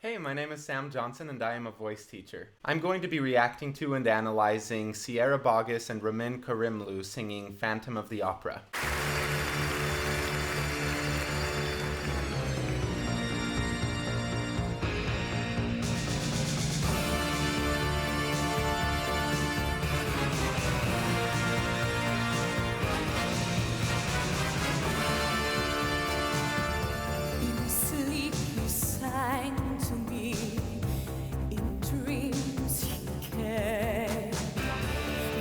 Hey, my name is Sam Johnson and I am a voice teacher. I'm going to be reacting to and analyzing Sierra Boggess and Ramin Karimloo singing Phantom of the Opera.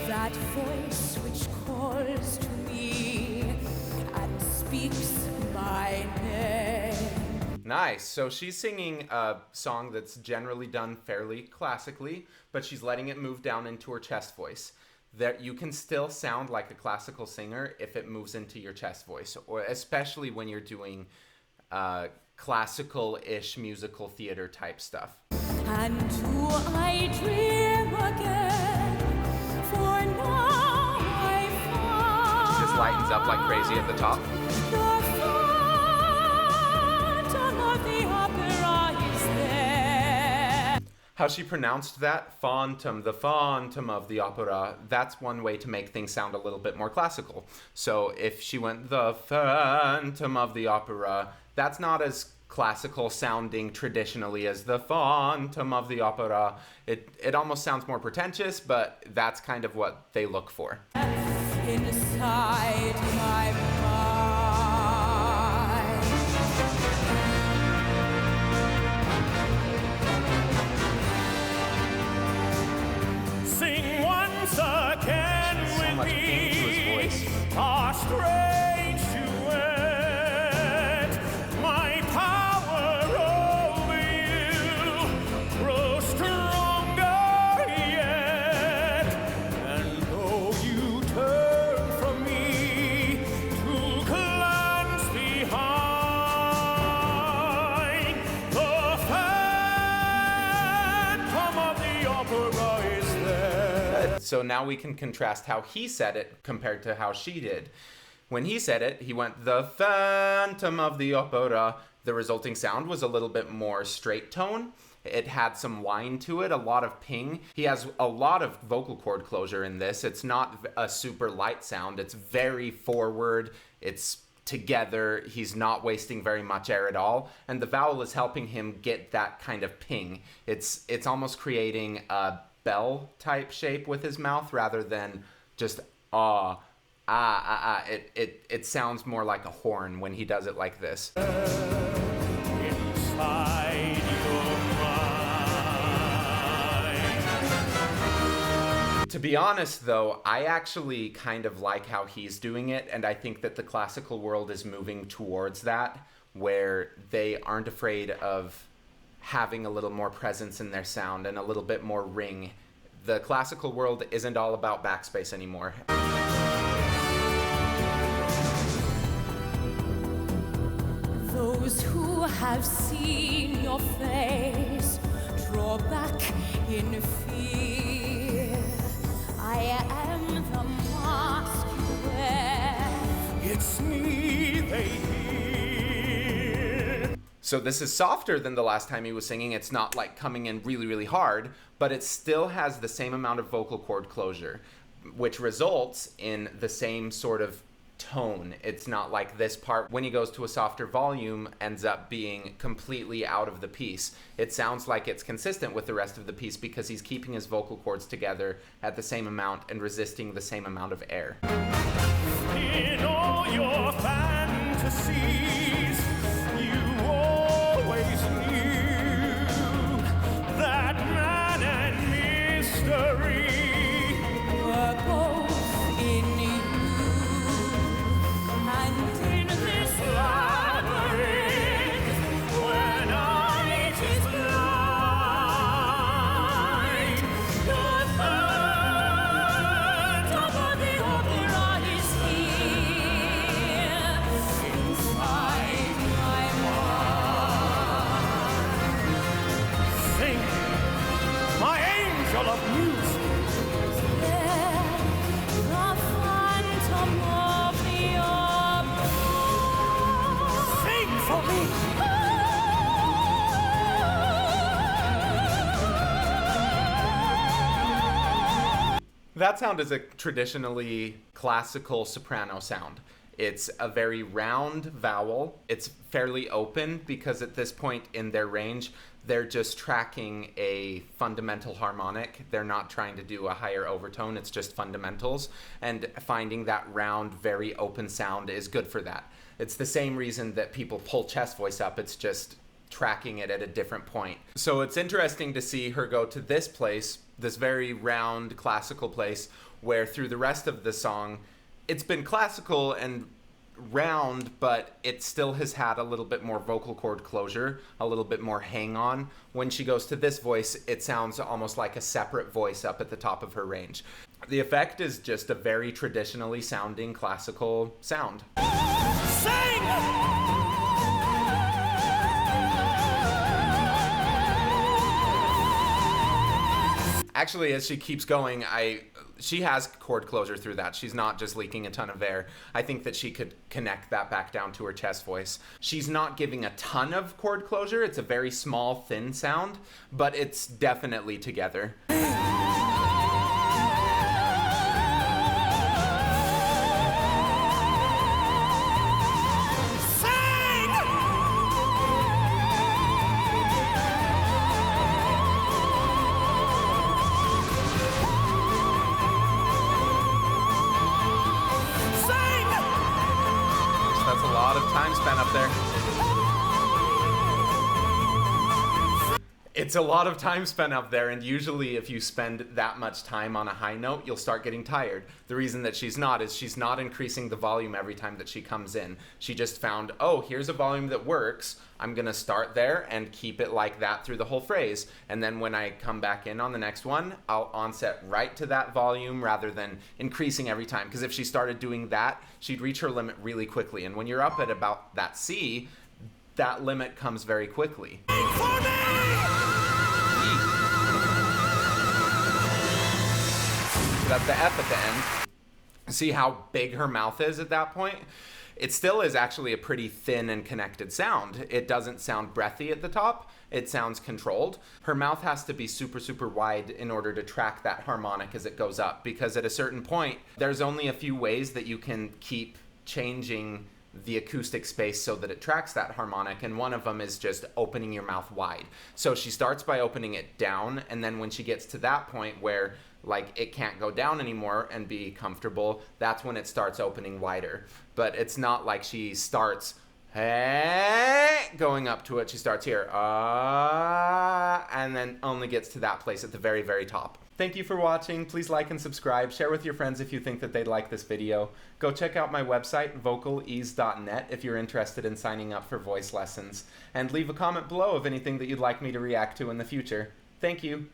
That voice which calls to me and speaks my name. Nice. So she's singing a song that's generally done fairly classically, but she's letting it move down into her chest voice. That you can still sound like a classical singer if it moves into your chest voice, or especially when you're doing classical-ish musical theater type stuff. And do I dream again? For now I find Just lightens up like crazy at the top. the phantom of the opera is there. How she pronounced that, phantom, the phantom of the opera, that's one way to make things sound a little bit more classical. So if she went the phantom of the opera, that's not as classical sounding traditionally as the phantom of the opera. It almost sounds more pretentious, but that's kind of what they look for. Inside my mind. Sing once again So with much pain to his me, voice. our strange duet. My power over you grows stronger yet, and though you turn from me to glance behind, the phantom of the opera is there. So now we can contrast how he said it compared to how she did. When he said it, he went, the phantom of the opera. The resulting sound was a little bit more straight tone. It had some whine to it, a lot of ping. He has a lot of vocal cord closure in this. It's not a super light sound. It's very forward. It's together. He's not wasting very much air at all. And the vowel is helping him get that kind of ping. It's almost creating a bell type shape with his mouth rather than just It sounds more like a horn when he does it like this. Inside your mind. To be honest though, I actually kind of like how he's doing it, and I think that the classical world is moving towards that, where they aren't afraid of having a little more presence in their sound and a little bit more ring. The classical world isn't all about backspace anymore. Those who have seen your face draw back in fear. I am the mask you wear. It's me they hear. So this is softer than the last time he was singing. It's not like coming in really, really hard, but it still has the same amount of vocal cord closure, which results in the same sort of tone. It's not like this part, when he goes to a softer volume, ends up being completely out of the piece. It sounds like it's consistent with the rest of the piece because he's keeping his vocal cords together at the same amount and resisting the same amount of air. In all your fantasies, you always knew that man and mystery We're both in you, and in this labyrinth, when night is blind, the phantom of the opera is here. Inside my mind, sing, my angel of music. the phantom of the opera. Sing for me. That sound is a traditionally classical soprano sound. It's a very round vowel. It's fairly open because at this point in their range, they're just tracking a fundamental harmonic. They're not trying to do a higher overtone. It's just fundamentals. And finding that round, very open sound is good for that. It's the same reason that people pull chest voice up. It's just tracking it at a different point. So it's interesting to see her go to this place, this very round classical place, where through the rest of the song, it's been classical and round, but it still has had a little bit more vocal cord closure, a little bit more hang on. When she goes to this voice, it sounds almost like a separate voice up at the top of her range. The effect is just a very traditionally sounding classical sound. Sing! Actually, as she keeps going, she has chord closure through that. She's not just leaking a ton of air. I think that she could connect that back down to her chest voice. She's not giving a ton of chord closure. It's a very small, thin sound, but it's definitely together. That's a lot of time spent up there. It's a lot of time spent up there, and usually if you spend that much time on a high note, you'll start getting tired. The reason that she's not is she's not increasing the volume every time that she comes in. She just found, oh, here's a volume that works. I'm going to start there and keep it like that through the whole phrase. And then when I come back in on the next one, I'll onset right to that volume rather than increasing every time. Because if she started doing that, she'd reach her limit really quickly. And when you're up at about that C, that limit comes very quickly. That's the F at the end. See how big her mouth is at that point? It still is actually a pretty thin and connected sound. It doesn't sound breathy at the top. It sounds controlled. Her mouth has to be super, super wide in order to track that harmonic as it goes up, because at a certain point, there's only a few ways that you can keep changing the acoustic space so that it tracks that harmonic, and one of them is just opening your mouth wide. So she starts by opening it down, and then when she gets to that point where like it can't go down anymore and be comfortable, that's when it starts opening wider. But it's not like she starts going up to it. She starts here and then only gets to that place at the very, very top. Thank you for watching. Please like and subscribe. Share with your friends if you think that they'd like this video. Go check out my website, vocalease.net, if you're interested in signing up for voice lessons. And leave a comment below of anything that you'd like me to react to in the future. Thank you.